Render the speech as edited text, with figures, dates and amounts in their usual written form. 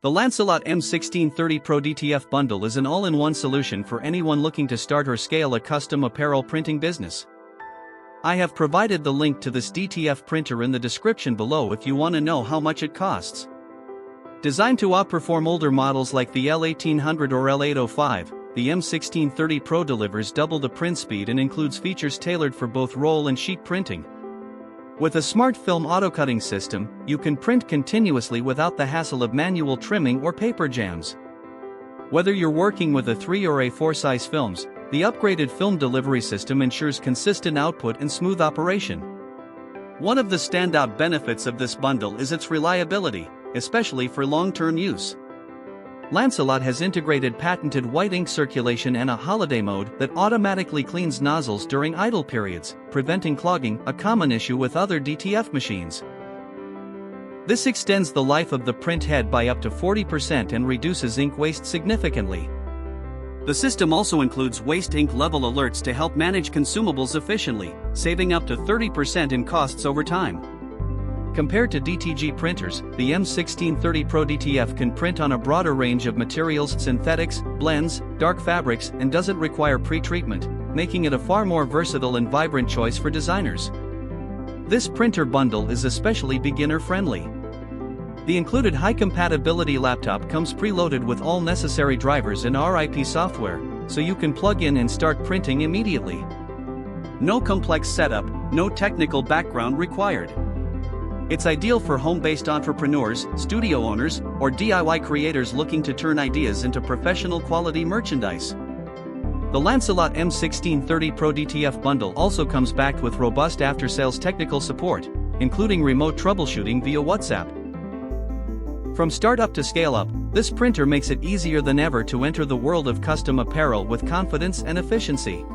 The Lancelot M1630 Pro DTF bundle is an all-in-one solution for anyone looking to start or scale a custom apparel printing business. I have provided the link to this DTF printer in the description below if you want to know how much it costs. Designed to outperform older models like the L1800 or L805, the M1630 Pro delivers double the print speed and includes features tailored for both roll and sheet printing. With a smart film auto-cutting system, you can print continuously without the hassle of manual trimming or paper jams. Whether you're working with a 3 or A4 size films, the upgraded film delivery system ensures consistent output and smooth operation. One of the standout benefits of this bundle is its reliability, especially for long-term use. Lancelot has integrated patented white ink circulation and a holiday mode that automatically cleans nozzles during idle periods, preventing clogging, a common issue with other DTF machines. This extends the life of the print head by up to 40% and reduces ink waste significantly. The system also includes waste ink level alerts to help manage consumables efficiently, saving up to 30% in costs over time. Compared to DTG printers, the M1630 Pro DTF can print on a broader range of materials, synthetics, blends, dark fabrics, and doesn't require pre-treatment, making it a far more versatile and vibrant choice for designers. This printer bundle is especially beginner-friendly. The included high-compatibility laptop comes preloaded with all necessary drivers and RIP software, so you can plug in and start printing immediately. No complex setup, no technical background required. It's ideal for home-based entrepreneurs, studio owners, or DIY creators looking to turn ideas into professional quality merchandise. The Lancelot M1630 Pro DTF bundle also comes backed with robust after-sales technical support, including remote troubleshooting via WhatsApp. From startup to scale-up, this printer makes it easier than ever to enter the world of custom apparel with confidence and efficiency.